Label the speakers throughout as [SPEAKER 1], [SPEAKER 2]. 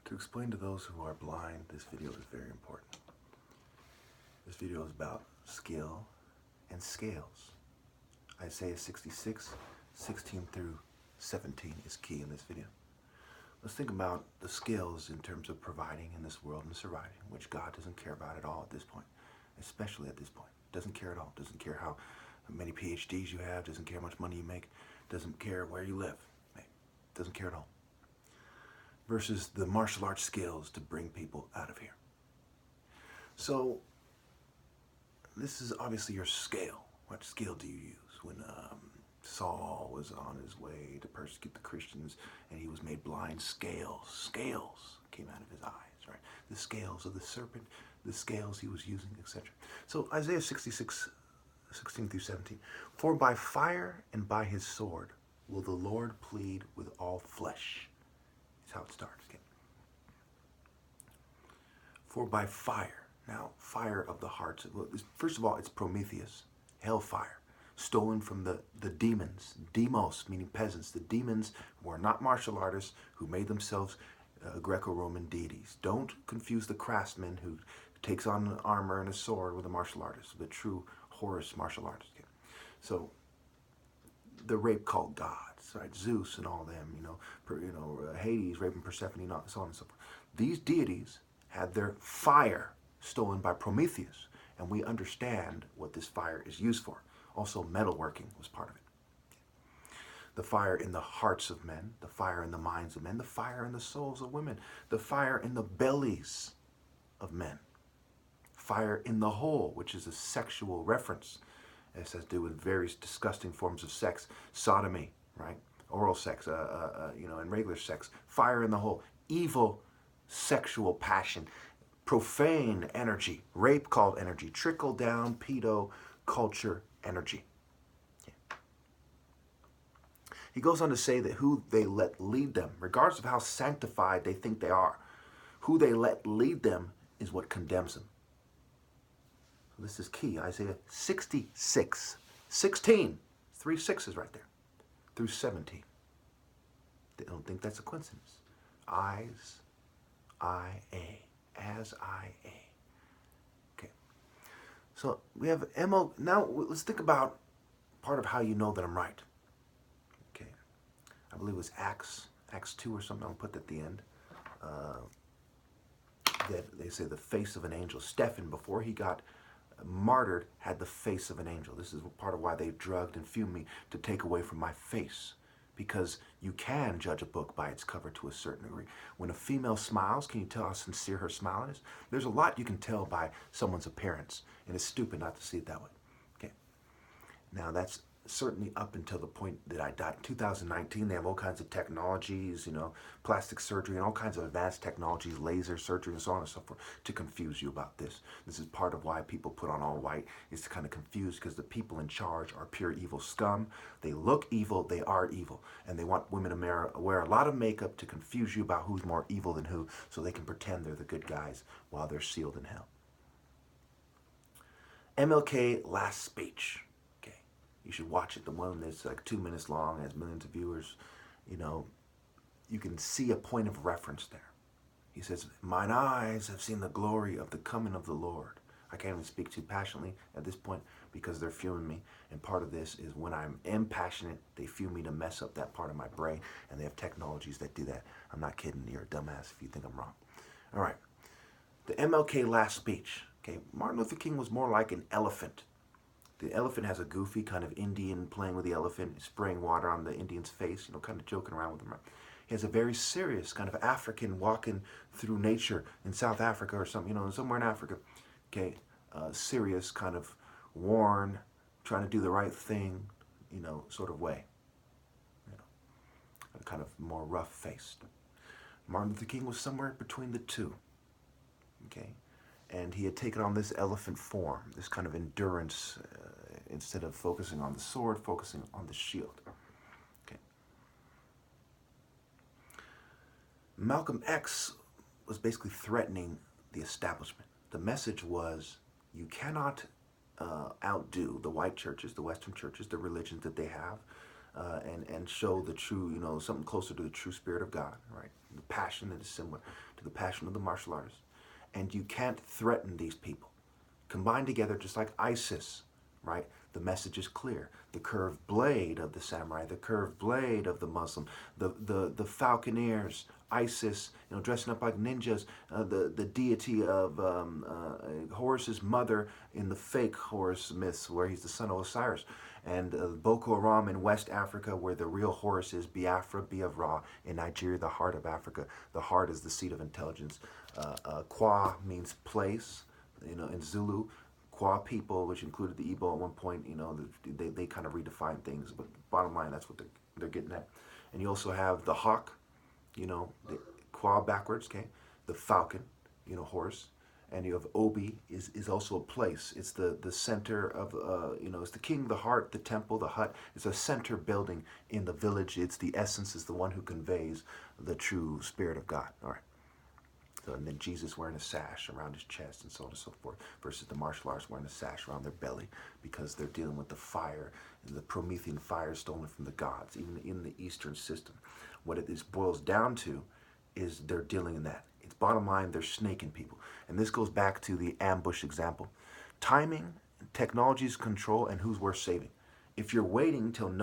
[SPEAKER 1] To explain to those who are blind, this video is very important. This video is about skill and scales. Isaiah 66, 16 through 17 is key in this video. Let's think about the skills in terms of providing in this world and surviving, which God doesn't care about at all at this point, especially at this point. Doesn't care at all. Doesn't care how many PhDs you have, doesn't care how much money you make, doesn't care where you live. Doesn't care at all. Versus the martial arts skills to bring people out of here. So, this is obviously your scale. What scale do you use? When Saul was on his way to persecute the Christians and he was made blind, scales came out of his eyes, right? The scales of the serpent, the scales he was using, etc. So Isaiah 66, 16 through 17. For by fire and by his sword will the Lord plead with all flesh. That's how it starts. Okay? For by fire. Now, fire of the hearts. First of all, it's Prometheus, hellfire, stolen from the demons, demos, meaning peasants. The demons were not martial artists who made themselves Greco-Roman deities. Don't confuse the craftsman who takes on an armor and a sword with a martial artist, the true Horus martial artist. Okay? So, the rape cult gods, right? Zeus and all them, Hades raping Persephone, and so on and so forth. These deities had their fire stolen by Prometheus, and we understand what this fire is used for. Also, metalworking was part of it. The fire in the hearts of men, the fire in the minds of men, the fire in the souls of women, the fire in the bellies of men, fire in the hole, which is a sexual reference. It has to do with various disgusting forms of sex, sodomy, right? Oral sex, and regular sex. Fire in the hole, evil sexual passion, profane energy, rape called energy, trickle down pedo culture energy. Yeah. He goes on to say that who they let lead them, regardless of how sanctified they think they are, who they let lead them is what condemns them. So this is key. Isaiah 66, 16, 3 sixes right there, through 17. They don't think that's a coincidence. Eyes, I-A. As I-A. Okay. So we have MO. Now let's think about part of how you know that I'm right. Okay. I believe it was Acts 2 or something. I'll put that at the end. That they say the face of an angel. Stephen, before he got martyred, had the face of an angel. This is part of why they drugged and fumed me, to take away from my face. Because you can judge a book by its cover to a certain degree. When a female smiles, can you tell how sincere her smile is? There's a lot you can tell by someone's appearance, and it's stupid not to see it that way. Okay. Now that's certainly up until the point that I died. In 2019, they have all kinds of technologies, plastic surgery and all kinds of advanced technologies, laser surgery and so on and so forth, to confuse you about this. This is part of why people put on all white, is to kind of confuse, because the people in charge are pure evil scum. They look evil, they are evil. And they want women to wear a lot of makeup to confuse you about who's more evil than who, so they can pretend they're the good guys while they're sealed in hell. MLK last speech. You should watch it. The one that's like 2 minutes long, has millions of viewers. You can see a point of reference there. He says, mine eyes have seen the glory of the coming of the Lord. I can't even speak too passionately at this point because they're fuming me. And part of this is when I'm impassionate, they fume me to mess up that part of my brain. And they have technologies that do that. I'm not kidding. You're a dumbass if you think I'm wrong. All right. The MLK last speech. Okay, Martin Luther King was more like an elephant. The elephant has a goofy kind of Indian playing with the elephant, spraying water on the Indian's face, kind of joking around with him. He has a very serious kind of African walking through nature in South Africa or something, somewhere in Africa. Okay, serious kind of worn, trying to do the right thing, sort of way. Kind of more rough-faced. Martin Luther King was somewhere between the two. Okay. And he had taken on this elephant form, this kind of endurance, instead of focusing on the sword, focusing on the shield. Okay. Malcolm X was basically threatening the establishment. The message was, you cannot outdo the white churches, the Western churches, the religions that they have, and show the true, something closer to the true spirit of God, right? The passion that is similar to the passion of the martial artist. And you can't threaten these people. Combined together, just like ISIS, right? The message is clear. The curved blade of the samurai, the curved blade of the Muslim, the falconeers, ISIS, dressing up like ninjas, the deity of Horus's mother in the fake Horus myths, where he's the son of Osiris, and Boko Haram in West Africa, where the real Horus is Biafra, Biafra, in Nigeria, the heart of Africa. The heart is the seat of intelligence. Kwa means place, in Zulu. Kwa people, which included the Igbo at one point, they kind of redefine things, but bottom line, that's what they're getting at. And you also have the hawk, the Kwa backwards, okay, the falcon, horse, and you have Obi is also a place. It's the center of, it's the king, the heart, the temple, the hut. It's a center building in the village. It's the essence, is the one who conveys the true spirit of God. All right. So, and then Jesus wearing a sash around his chest and so on and so forth, versus the martial arts wearing a sash around their belly, because they're dealing with the fire, the Promethean fire stolen from the gods, even in the Eastern system. What it boils down to is they're dealing in that. It's bottom line, they're snaking people. And this goes back to the ambush example. Timing, technology's control, and who's worth saving. If you're waiting till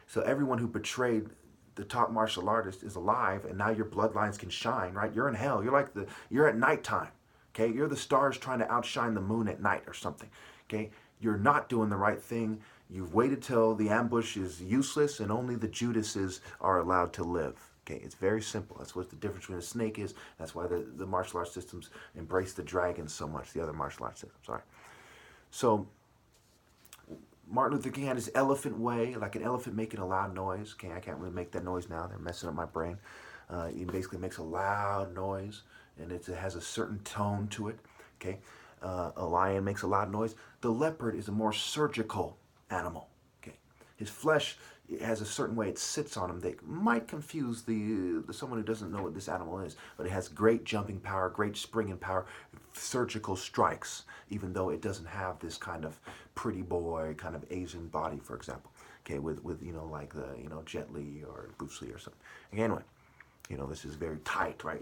[SPEAKER 1] so everyone who betrayed the top martial artist is alive, and now your bloodlines can shine, right? You're in hell. You're at nighttime, okay? You're the stars trying to outshine the moon at night or something, okay? You're not doing the right thing. You've waited till the ambush is useless, and only the Judases are allowed to live. Okay, it's very simple. That's what the difference between a snake is. That's why the martial arts systems embrace the dragon so much, the other martial arts systems. All right. So Martin Luther King had his elephant way, like an elephant making a loud noise. Okay, I can't really make that noise now. They're messing up my brain. It basically makes a loud noise, and it has a certain tone to it. Okay, a lion makes a loud noise. The leopard is a more surgical animal. Okay, his flesh has a certain way it sits on him that might confuse the someone who doesn't know what this animal is, but it has great jumping power, great springing power, surgical strikes, even though it doesn't have this kind of pretty boy kind of Asian body, for example. Okay, with like the Jet Li or Bruce Lee or something. Anyway, this is very tight, right?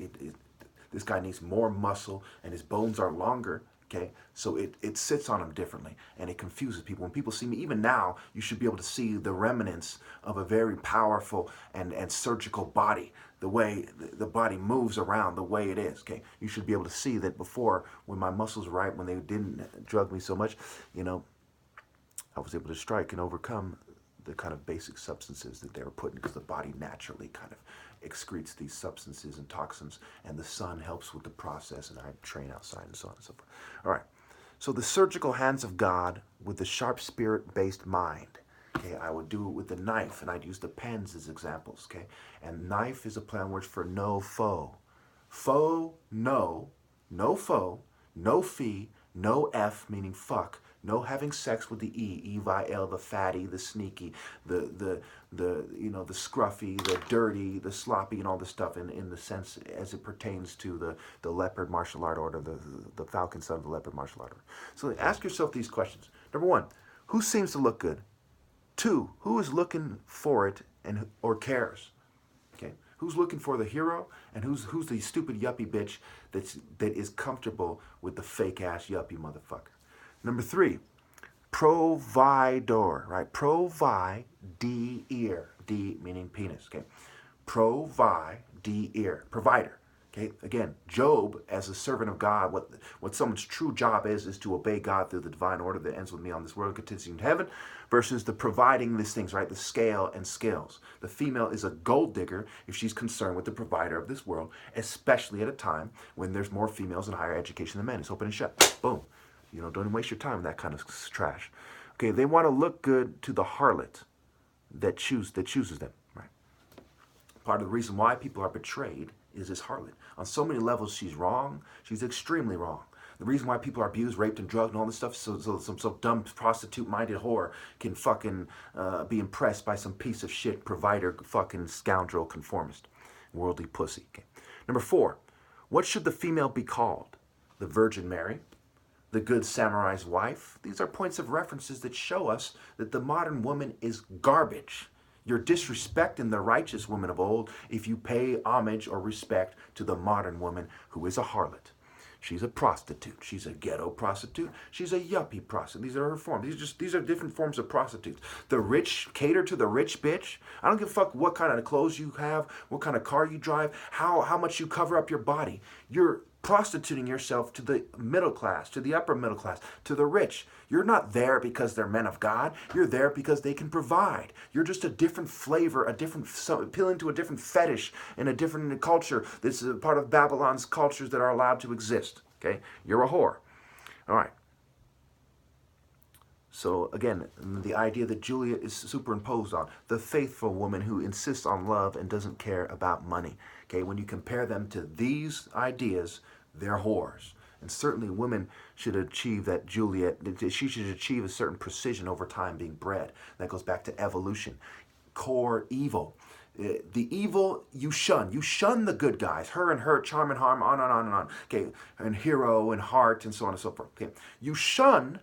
[SPEAKER 1] This guy needs more muscle, and his bones are longer. Okay, so it sits on him differently, and it confuses people. When people see me, even now, you should be able to see the remnants of a very powerful and surgical body, the way the body moves around, the way it is. Okay, you should be able to see that before, when my muscles were right, when they didn't drug me so much, I was able to strike and overcome the kind of basic substances that they were putting, because the body naturally kind of excretes these substances and toxins, and the sun helps with the process, and I train outside and so on and so forth. All right, so the surgical hands of God with the sharp spirit-based mind. Okay, I would do it with the knife, and I'd use the pens as examples, okay? And knife is a play on words for no foe. Foe, no foe, no fee, no F, meaning fuck, no having sex with the E, E-V-I-L, the fatty, the sneaky, the scruffy, the dirty, the sloppy, and all this stuff in the sense as it pertains to the leopard martial art order, the falcon son of the leopard martial art order. So ask yourself these questions. Number one, who seems to look good? Two, who is looking for it or cares? Okay, who's looking for the hero, and who's the stupid yuppie bitch that is comfortable with the fake ass yuppie motherfucker? Number three, provider, right? Provider, D meaning penis, okay? Provider, provider. Okay, again, Job, as a servant of God, what someone's true job is to obey God through the divine order that ends with me on this world and continues in heaven, versus the providing these things, right? The scale and scales. The female is a gold digger if she's concerned with the provider of this world, especially at a time when there's more females in higher education than men. It's open and shut. Boom. Don't waste your time with that kind of trash. Okay, they want to look good to the harlot that chooses them, right? Part of the reason why people are betrayed is this harlot. On so many levels, she's wrong. She's extremely wrong. The reason why people are abused, raped, and drugged and all this stuff, so some dumb prostitute-minded whore can fucking be impressed by some piece of shit provider, fucking scoundrel, conformist, worldly pussy. Okay. Number four, what should the female be called? The Virgin Mary, the good samurai's wife. These are points of references that show us that the modern woman is garbage. You're disrespecting the righteous woman of old if you pay homage or respect to the modern woman who is a harlot. She's a prostitute. She's a ghetto prostitute. She's a yuppie prostitute. These are her forms. These are different forms of prostitutes. The rich cater to the rich bitch. I don't give a fuck what kind of clothes you have, what kind of car you drive, how much you cover up your body. You're prostituting yourself to the middle class, to the upper middle class, to the rich. You're not there because they're men of God. You're there because they can provide. You're just a different flavor, appealing to a different fetish in a different culture. This is a part of Babylon's cultures that are allowed to exist. Okay? You're a whore. All right. So again, the idea that Juliet is superimposed on the faithful woman who insists on love and doesn't care about money. Okay, when you compare them to these ideas, they're whores. And certainly women should achieve that Juliet, she should achieve a certain precision over time being bred. That goes back to evolution. Core evil. The evil you shun. You shun the good guys. Her and her, charm and harm, on and on and on. Okay, and hero and heart and so on and so forth. Okay, you shun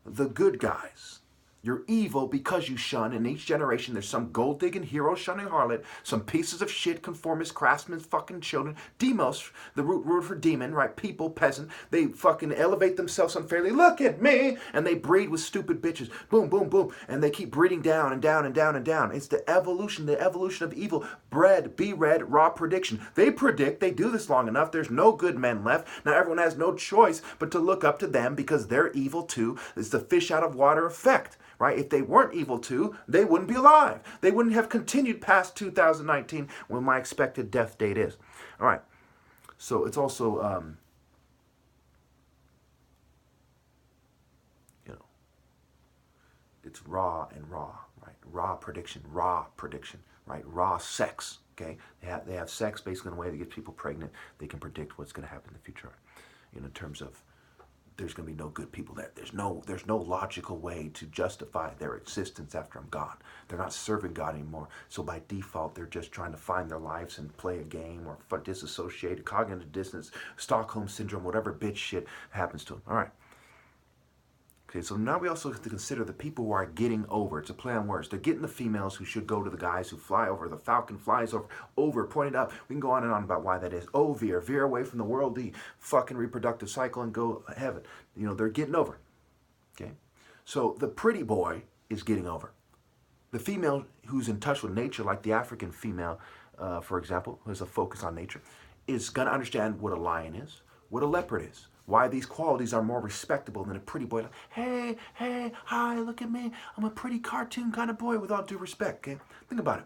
[SPEAKER 1] the good guys. You're evil because you shun. In each generation, there's some gold-digging hero shunning harlot, some pieces of shit, conformist, craftsmen, fucking children, demos, the root word for demon, right? People, peasant. They fucking elevate themselves unfairly. Look at me! And they breed with stupid bitches. Boom, boom, boom. And they keep breeding down and down and down and down. It's the evolution of evil. Bred, be read, raw prediction. They predict, they do this long enough, there's no good men left. Now everyone has no choice but to look up to them because they're evil too. It's the fish out of water effect. Right? If they weren't evil too, they wouldn't be alive. They wouldn't have continued past 2019 when my expected death date is. All right. So it's also, it's raw and raw, right? Raw prediction, right? Raw sex, okay? They have sex basically in a way that gets people pregnant. They can predict what's going to happen in the future, in terms of there's going to be no good people there. There's no logical way to justify their existence after I'm gone. They're not serving God anymore. So by default, they're just trying to find their lives and play a game or disassociate, cognitive dissonance, Stockholm syndrome, whatever bitch shit happens to them. All right. Okay, so now we also have to consider the people who are getting over. It's a play on words. They're getting the females who should go to the guys who fly over. The falcon flies over, pointed up. We can go on and on about why that is. Oh, veer away from the worldly fucking reproductive cycle and go heaven. They're getting over. Okay, so the pretty boy is getting over. The female who's in touch with nature, like the African female, for example, who has a focus on nature, is going to understand what a lion is, what a leopard is. Why these qualities are more respectable than a pretty boy. Like, hey, hi, look at me. I'm a pretty cartoon kind of boy with all due respect, okay? Think about it.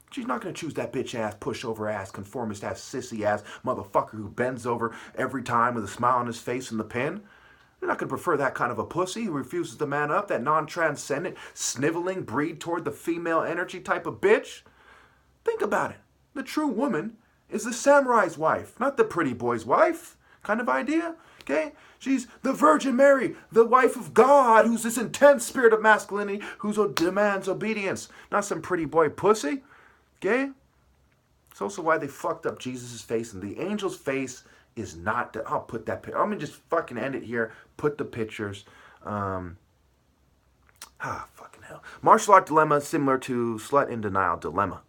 [SPEAKER 1] She's not going to choose that bitch ass, pushover ass, conformist ass, sissy ass motherfucker who bends over every time with a smile on his face in the pen. You're not going to prefer that kind of a pussy who refuses to man up, that non-transcendent, sniveling breed toward the female energy type of bitch. Think about it. The true woman is the samurai's wife, not the pretty boy's wife. Kind of idea. Okay? She's the Virgin Mary, the wife of God, who's this intense spirit of masculinity, who demands obedience. Not some pretty boy pussy. Okay? It's also why they fucked up Jesus' face, and the angel's face is not... I'll put that... I'm going to just fucking end it here. Put the pictures. Fucking hell. Martial art dilemma similar to slut in denial dilemma.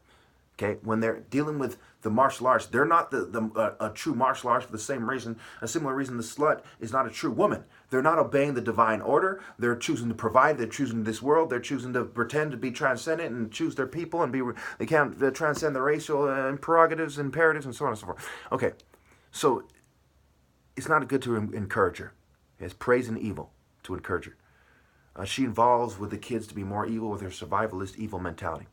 [SPEAKER 1] Okay? When they're dealing with the martial arts, they're not a true martial arts for the same reason, a similar reason the slut is not a true woman. They're not obeying the divine order. They're choosing to provide. They're choosing this world. They're choosing to pretend to be transcendent and choose their people and they can't transcend the racial prerogatives, imperatives, and so on and so forth. Okay, so it's not good to encourage her. It's praise and evil to encourage her. She involves with the kids to be more evil with her survivalist evil mentality.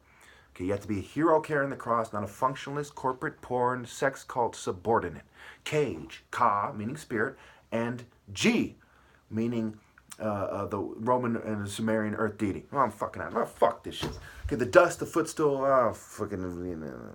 [SPEAKER 1] Okay, you have to be a hero carrying the cross, not a functionalist, corporate, porn, sex cult subordinate. Cage, ka, meaning spirit, and G, meaning the Roman and Sumerian earth deity. Oh, I'm fucking out. Oh, fuck this shit. Okay, the dust, the footstool, oh, fucking...